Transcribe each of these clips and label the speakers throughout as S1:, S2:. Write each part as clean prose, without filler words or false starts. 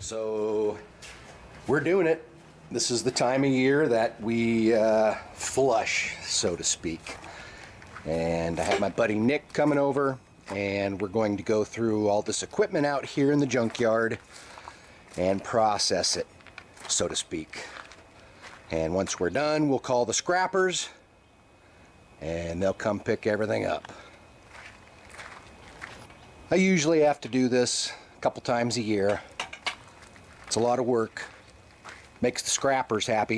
S1: So we're doing it. This is the time of year that we flush, so to speak. And I have my buddy Nick coming over, and we're going to go through all this equipment out here in the junkyard and process it, so to speak. And once we're done, we'll call the scrappers and they'll come pick everything up. I usually have to do this a couple times a year. It's a lot of work. Makes the scrappers happy.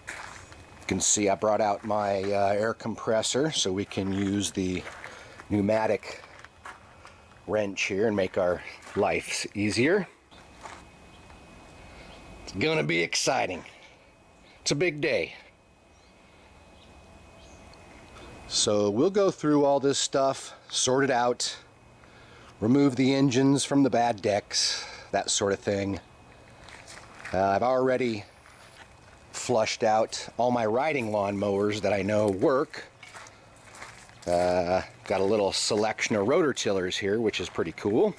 S1: You can see I brought out my air compressor so we can use the pneumatic wrench here and make our life easier. It's gonna be exciting. It's a big day. So we'll go through all this stuff, sort it out, remove the engines from the bad decks, that sort of thing. I've already flushed out all my riding lawnmowers that I know work. Got a little selection of rotor tillers here, which is pretty cool.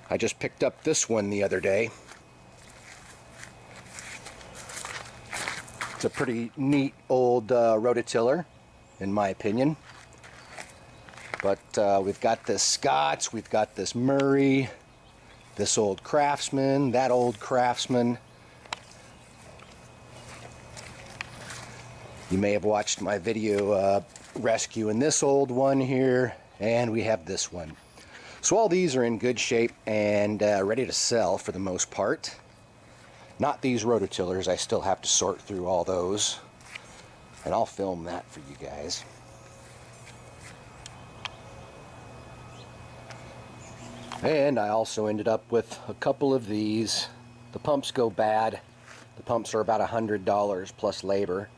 S1: I just picked up this one the other day. It's a pretty neat old rototiller, in my opinion. But we've got this Scots, we've got this Murray, this old Craftsman, that old Craftsman. You may have watched my video rescuing this old one here, and we have this one. So all these are in good shape and ready to sell for the most part. Not these rototillers, I still have to sort through all those, and I'll film that for you guys. And I also ended up with a couple of these. The pumps go bad. The pumps are about $100 plus labor.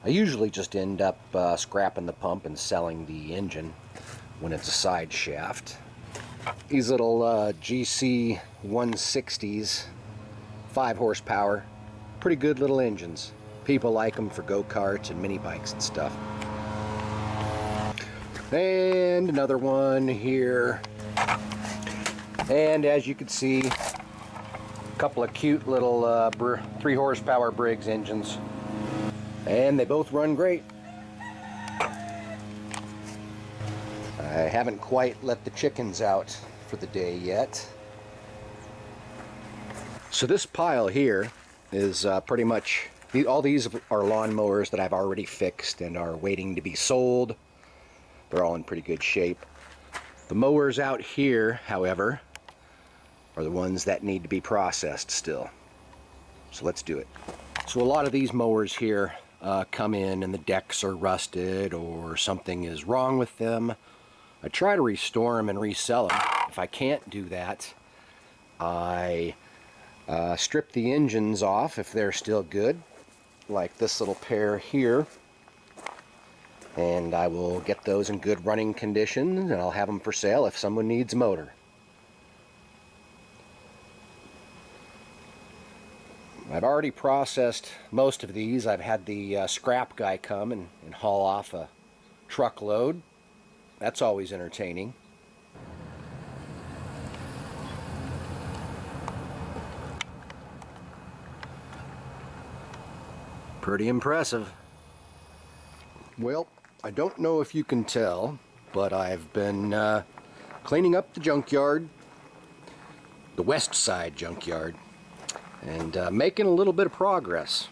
S1: I usually just end up scrapping the pump and selling the engine when it's a side shaft. These little GC 160s, 5 horsepower, pretty good little engines. People like them for go-karts and mini bikes and stuff. And another one here. And as you can see, a couple of cute little 3 horsepower Briggs engines. And they both run great. I haven't quite let the chickens out for the day yet. So this pile here is pretty much, all these are lawnmowers that I've already fixed and are waiting to be sold. They're all in pretty good shape. The mowers out here, however, are the ones that need to be processed still. So let's do it. So a lot of these mowers here come in and the decks are rusted or something is wrong with them. I try to restore them and resell them. If I can't do that, I strip the engines off if they're still good, like this little pair here, and I will get those in good running condition and I'll have them for sale if someone needs a motor. I've already processed most of these. I've had the scrap guy come and haul off a truckload. That's always entertaining. Pretty impressive. Well, I don't know if you can tell, but I've been cleaning up the junkyard, the west side junkyard, and making a little bit of progress.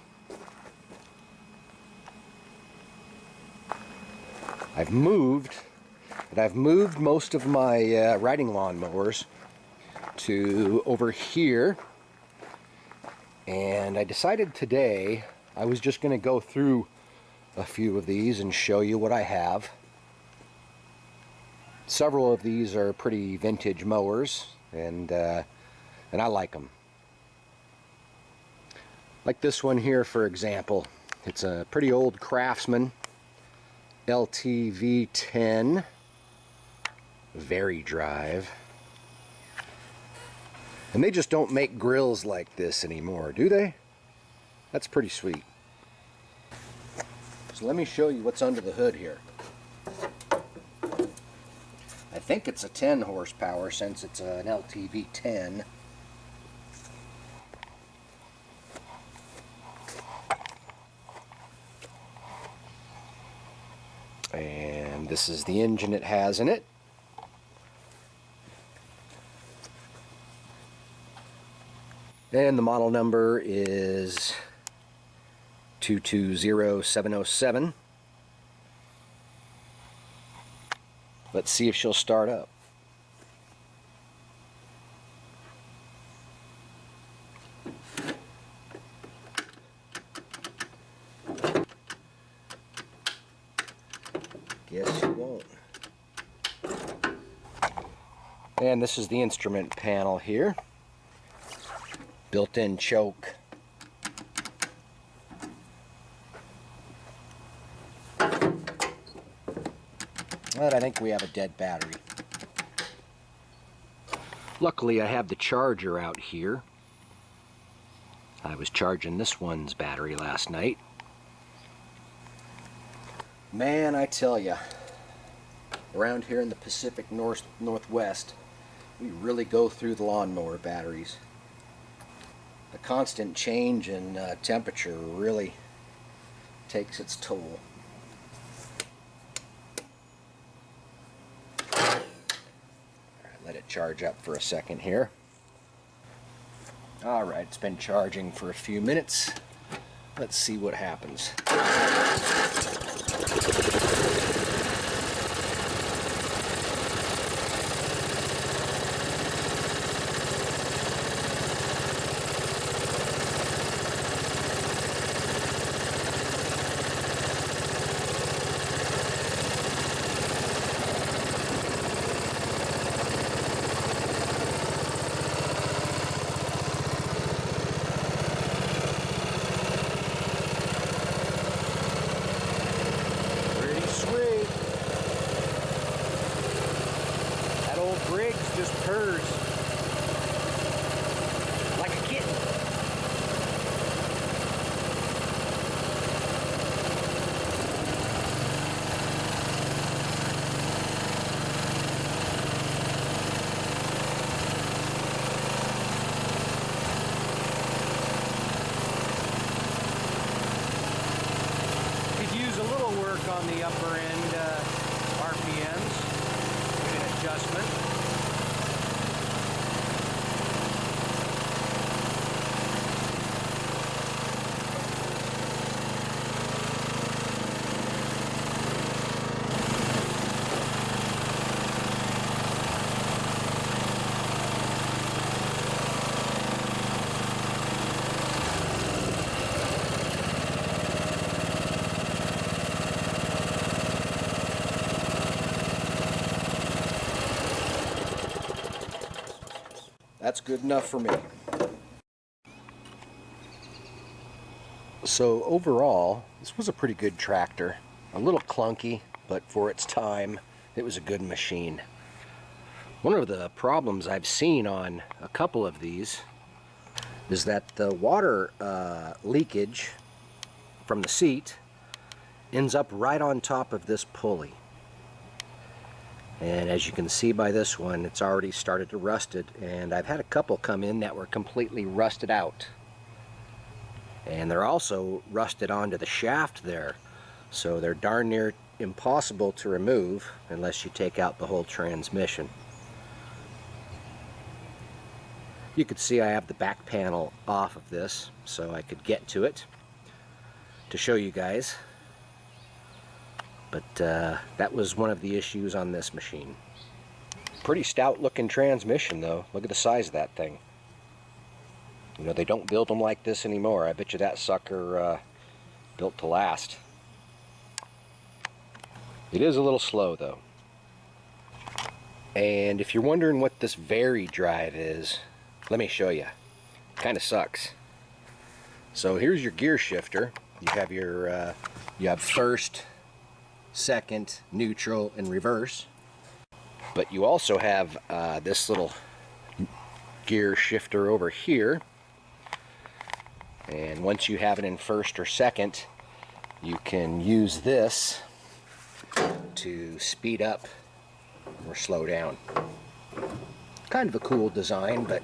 S1: I've moved most of my riding lawnmowers to over here, and I decided today I was just going to go through a few of these and show you what I have. Several of these are pretty vintage mowers, and I like them. Like this one here, for example. It's a pretty old Craftsman LTV-10 Very Drive. And they just don't make grills like this anymore, do they? That's pretty sweet. So let me show you what's under the hood here. I think it's a 10 horsepower since it's an LTV-10. And this is the engine it has in it. And the model number is 220707. Let's see if she'll start up. Guess she won't. And this is the instrument panel here. Built-in choke. But I think we have a dead battery. Luckily I have the charger out here. I was charging this one's battery last night. Man, I tell ya, around here in the Pacific Northwest, we really go through the lawnmower batteries. The constant change in temperature really takes its toll. Let it charge up for a second here. Alright, it's been charging for a few minutes. Let's see what happens. Briggs just purrs like a kitten. Could use a little work on the upper end RPMs, an adjustment. That's good enough for me. So overall, this was a pretty good tractor. A little clunky, but for its time, it was a good machine. One of the problems I've seen on a couple of these is that the water leakage from the seat ends up right on top of this pulley. And as you can see by this one, it's already started to rust it, and I've had a couple come in that were completely rusted out. And they're also rusted onto the shaft there, so they're darn near impossible to remove unless you take out the whole transmission. You can see I have the back panel off of this so I could get to it to show you guys. But that was one of the issues on this machine. Pretty stout looking transmission though. Look at the size of that thing. You know, they don't build them like this anymore. I bet you that sucker built to last. It is a little slow though. And if you're wondering what this vary drive is, let me show you. Kind of sucks. So here's your gear shifter. You have your you have first, second, neutral, and reverse. But you also have this little gear shifter over here. And once you have it in first or second, you can use this to speed up or slow down. Kind of a cool design, but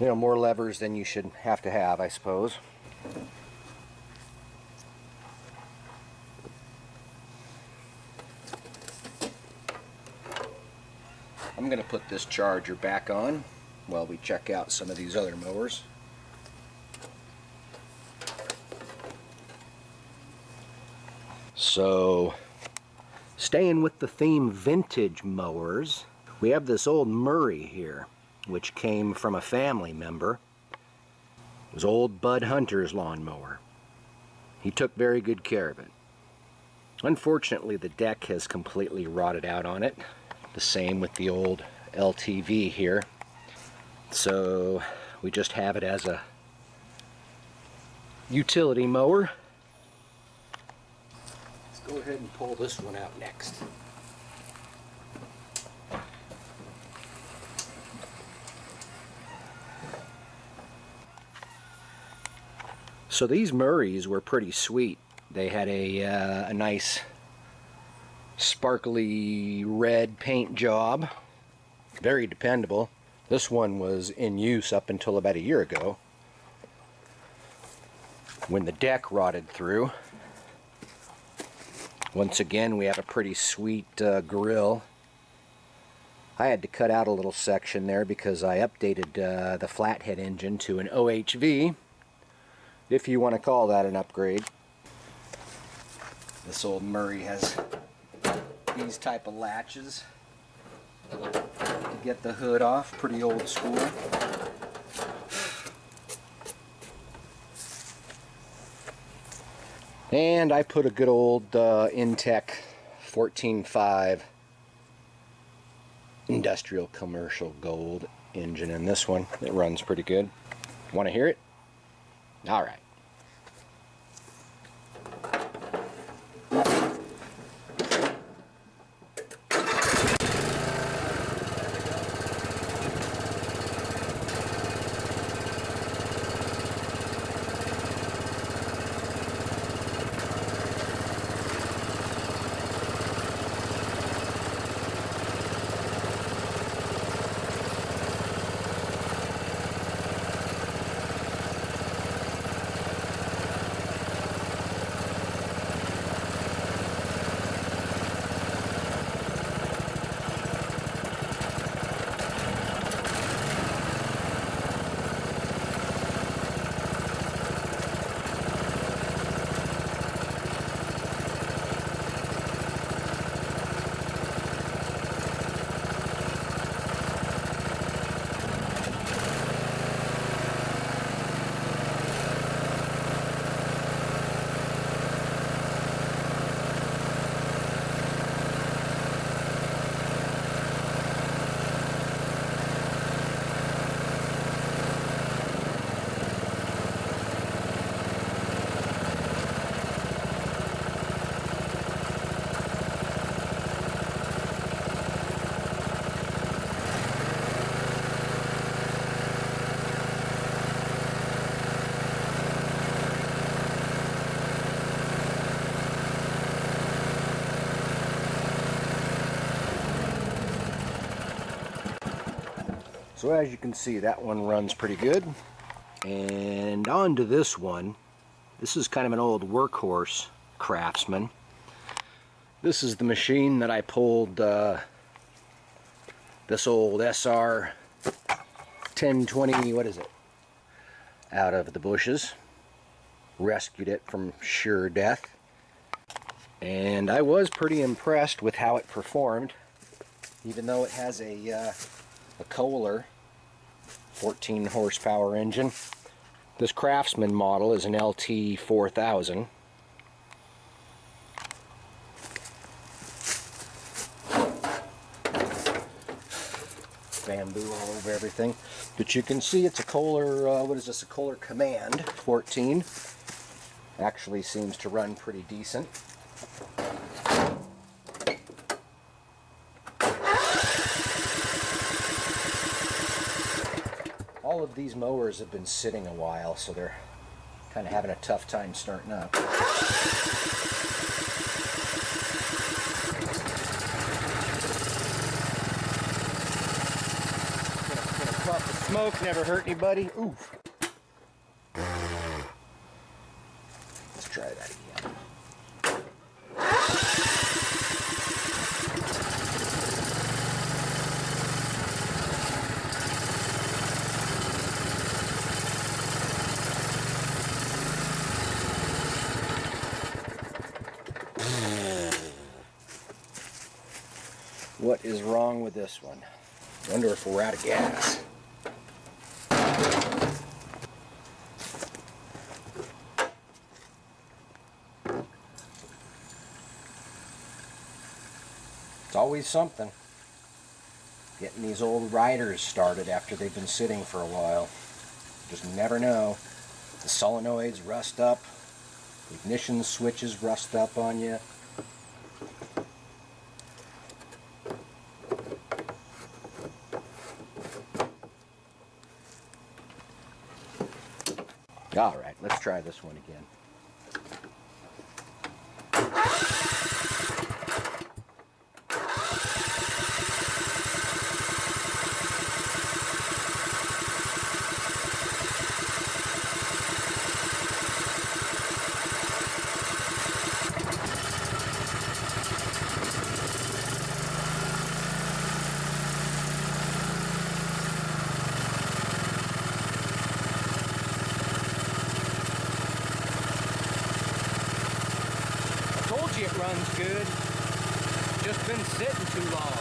S1: you know, more levers than you should have to have, I suppose. I'm going to put this charger back on while we check out some of these other mowers. So, staying with the theme vintage mowers, we have this old Murray here, which came from a family member. It was old Bud Hunter's lawnmower. He took very good care of it. Unfortunately, the deck has completely rotted out on it. The same with the old LTV here. So we just have it as a utility mower. Let's go ahead and pull this one out next. So these Murrays were pretty sweet. They had a nice sparkly red paint job. Very dependable. This one was in use up until about a year ago, when the deck rotted through. Once again, we have a pretty sweet grill. I had to cut out a little section there because I updated the flathead engine to an OHV, if you want to call that an upgrade. This old Murray has these type of latches to get the hood off, pretty old school. And I put a good old Intek 14.5 industrial commercial gold engine in this one. It runs pretty good. Want to hear it? All right. So as you can see, that one runs pretty good. And on to this one. This is kind of an old workhorse Craftsman. This is the machine that I pulled this old SR 1020, what is it, out of the bushes. Rescued it from sure death. And I was pretty impressed with how it performed, even though it has a Kohler 14 horsepower engine. This Craftsman model is an LT-4000. Bamboo all over everything. But you can see it's a Kohler, what is this, a Kohler Command 14. Actually seems to run pretty decent. All of these mowers have been sitting a while, so they're kind of having a tough time starting up. smoke never hurt anybody. Oof. Let's try that again. What is wrong with this one? Wonder if we're out of gas. It's always something. Getting these old riders started after they've been sitting for a while. Just never know. The solenoids rust up. The ignition switches rust up on you. Alright, let's try this one again. It runs good, just been sitting too long.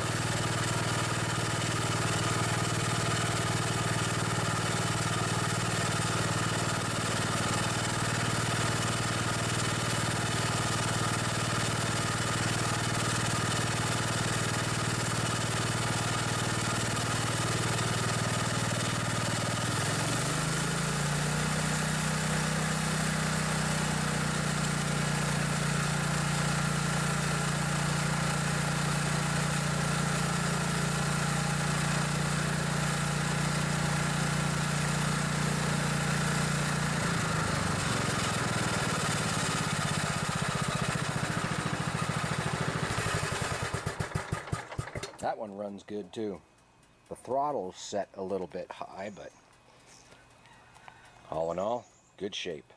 S1: That one runs good too. The throttle's set a little bit high, but all in all, good shape.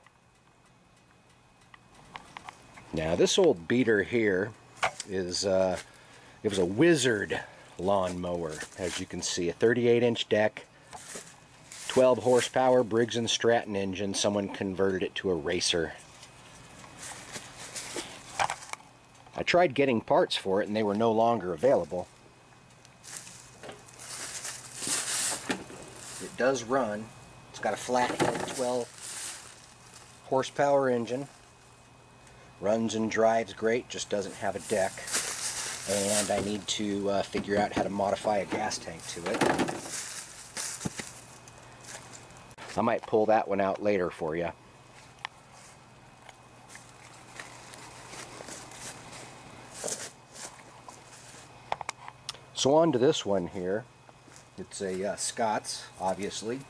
S1: Now this old beater here is it was a Wizard lawnmower, as you can see, a 38-inch deck, 12 horsepower Briggs and Stratton engine. Someone converted it to a racer. I tried getting parts for it and they were no longer available. It does run. It's got a flathead 12 horsepower engine. Runs and drives great, just doesn't have a deck. And I need to figure out how to modify a gas tank to it. I might pull that one out later for you. So on to this one here. It's a Scots, obviously.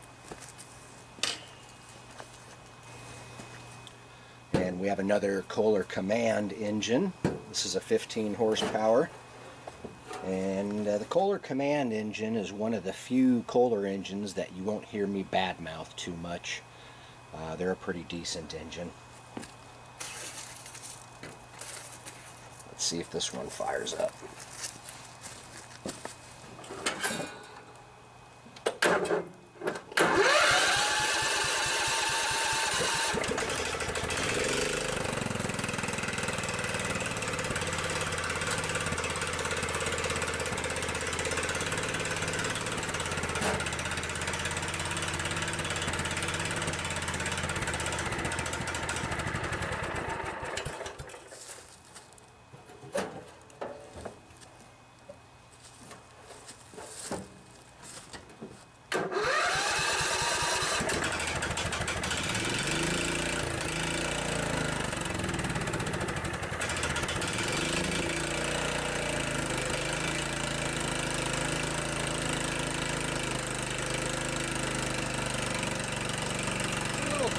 S1: And we have another Kohler Command engine. This is a 15 horsepower. And the Kohler Command engine is one of the few Kohler engines that you won't hear me badmouth too much. They're a pretty decent engine. Let's see if this one fires up.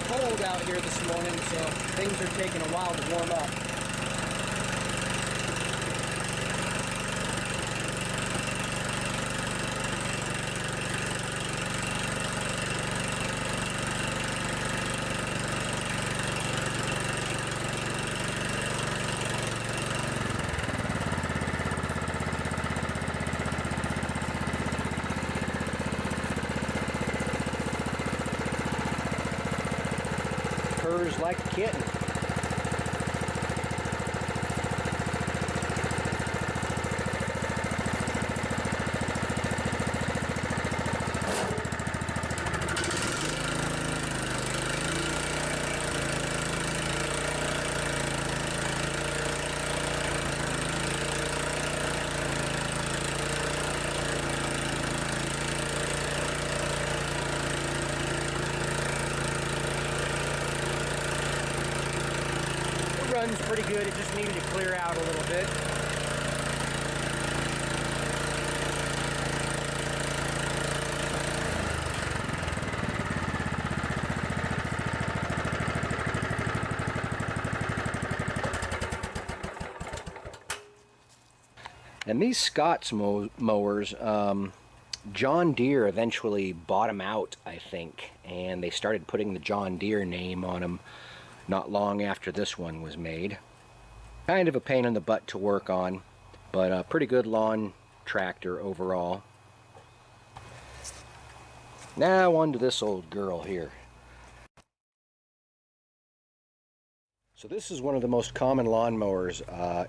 S1: Cold out here this morning, so things are taking a while to warm up. mowers like a kitten. Runs pretty good, it just needed to clear out a little bit. And these Scots mowers, Jon Deer eventually bought them out, I think, and they started putting the Jon Deer name on them not long after this one was made. Kind of a pain in the butt to work on, but a pretty good lawn tractor overall. Now on to this old girl here. So this is one of the most common lawnmowers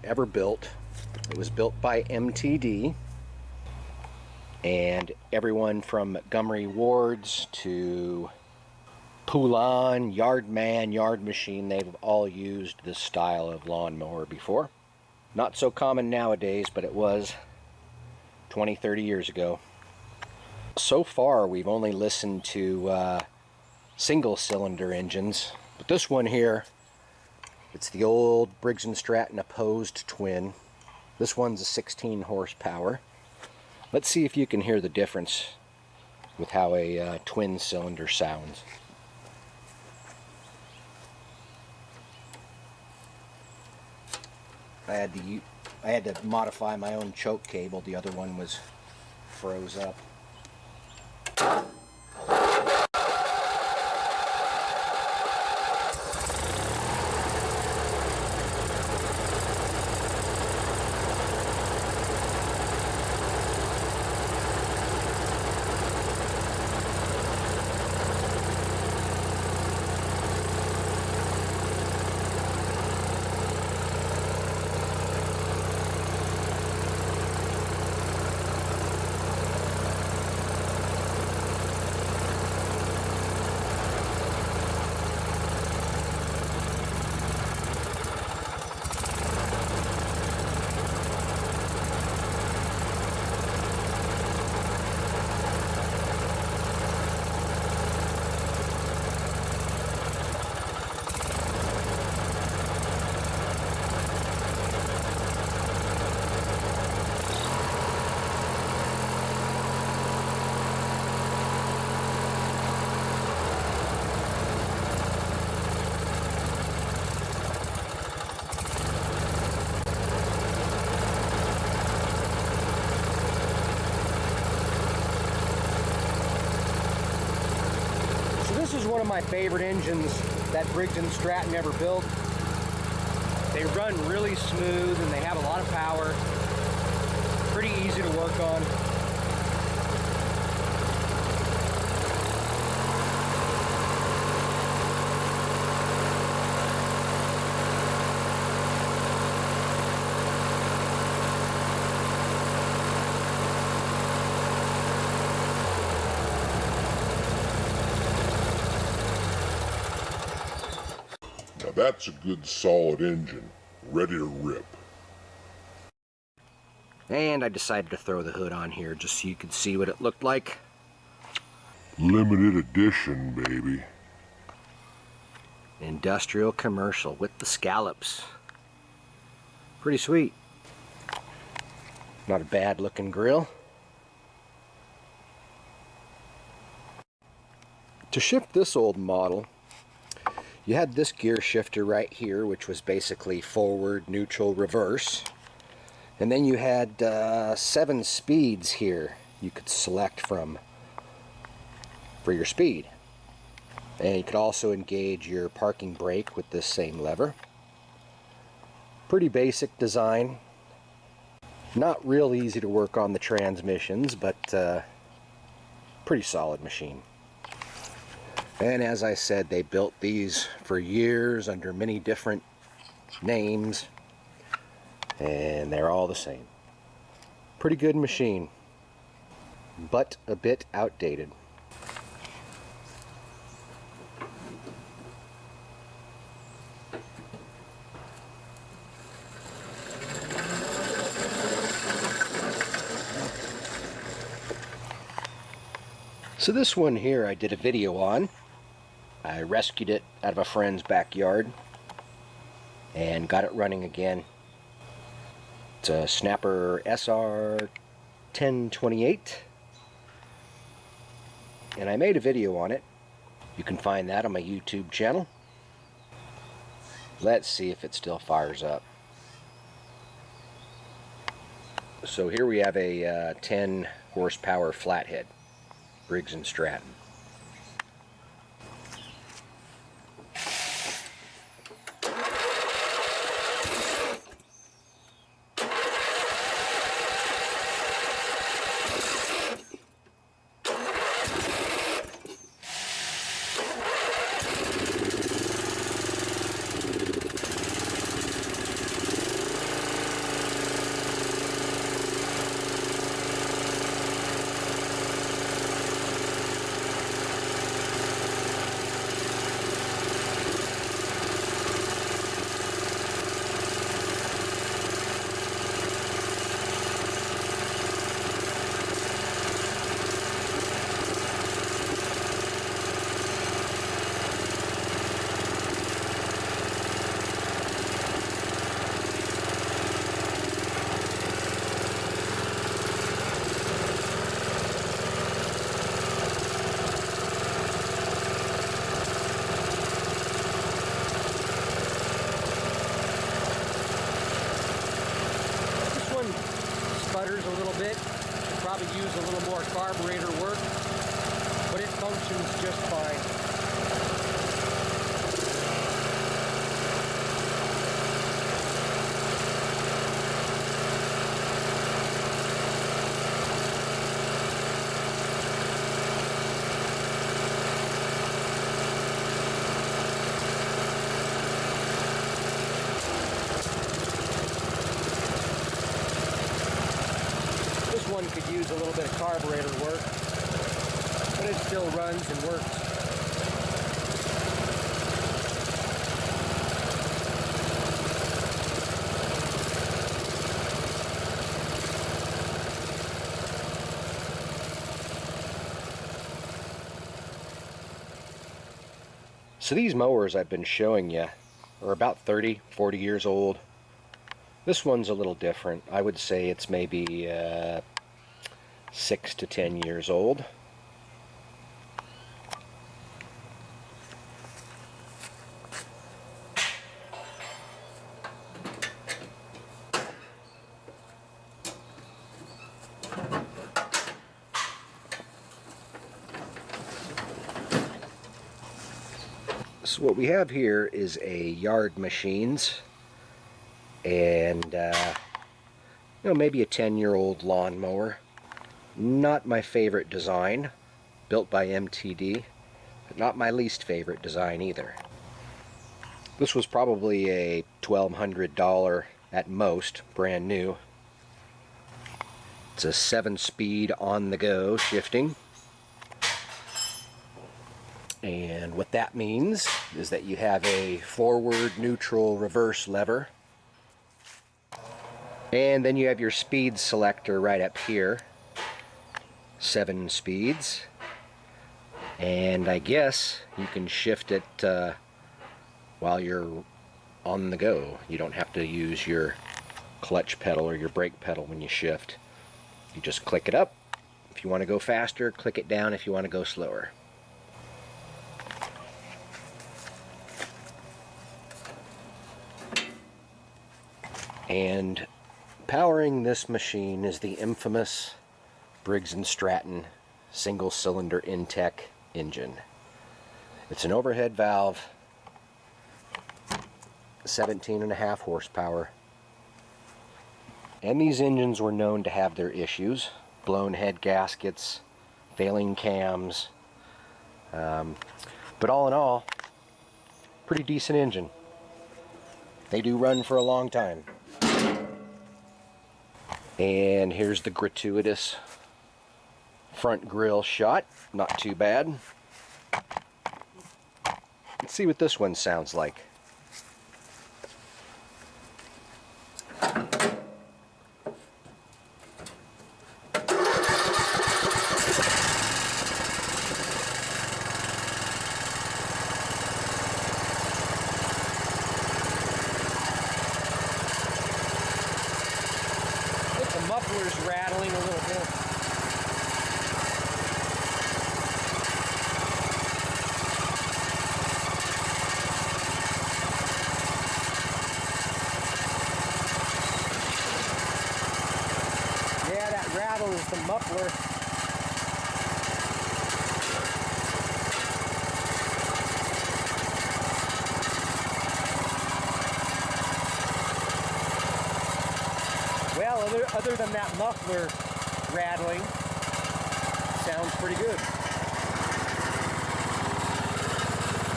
S1: ever built. It was built by MTD, and everyone from Montgomery Wards to Poulan, Yardman, Yard Machine, they've all used this style of lawnmower before. Not so common nowadays, but it was 20, 30 years ago. So far, we've only listened to single-cylinder engines, but this one here, it's the old Briggs and Stratton opposed twin. This one's a 16 horsepower. Let's see if you can hear the difference with how a twin cylinder sounds. I had to modify my own choke cable. The other one was froze up. This is one of my favorite engines that Briggs and Stratton ever built. They run really smooth and they have a lot of power. Pretty easy to work on.
S2: That's a good solid engine, ready to rip.
S1: And I decided to throw the hood on here just so you could see what it looked like.
S2: Limited edition, baby.
S1: Industrial commercial with the scallops. Pretty sweet. Not a bad looking grill. To shift this old model, you had this gear shifter right here, which was basically forward, neutral, reverse. And then you had 7 speeds here you could select from for your speed. And you could also engage your parking brake with this same lever. Pretty basic design. Not real easy to work on the transmissions, but pretty solid machine. And as I said, they built these for years under many different names, and they're all the same. Pretty good machine, but a bit outdated. So this one here I did a video on. I rescued it out of a friend's backyard and got it running again. It's a Snapper SR 1028, and I made a video on it. You can find that on my YouTube channel. Let's see if it still fires up. So here we have a 10 horsepower flathead, Briggs and Stratton. Sputters a little bit, could probably use a little more carburetor work, but it functions just fine. One could use a little bit of carburetor work, but it still runs and works. So these mowers I've been showing you are about 30, 40 years old. This one's a little different. I would say it's maybe 6 to 10 years old. So what we have here is a Yard Machines and maybe a 10-year-old lawnmower. Not my favorite design, built by MTD, but not my least favorite design either. This was probably a $1,200 at most, brand new. It's a 7-speed on-the-go shifting. And what that means is that you have a forward, neutral, reverse lever. And then you have your speed selector right up here. 7 speeds. And I guess you can shift it while you're on the go. You don't have to use your clutch pedal or your brake pedal when you shift. You just click it up. If you want to go faster, click it down if you want to go slower. And powering this machine is the infamous Briggs and Stratton single-cylinder Intek engine. It's an overhead valve, 17.5 horsepower. And these engines were known to have their issues. Blown head gaskets, failing cams. But But all in all, pretty decent engine. They do run for a long time. And here's the gratuitous front grille shot. Not too bad. Let's see what this one sounds like. The muffler's rattling a little bit. Yeah, that rattle is the muffler. Well, other than that muffler rattling, sounds pretty good.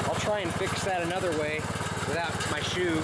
S1: I'll try and fix that another way without my shoe.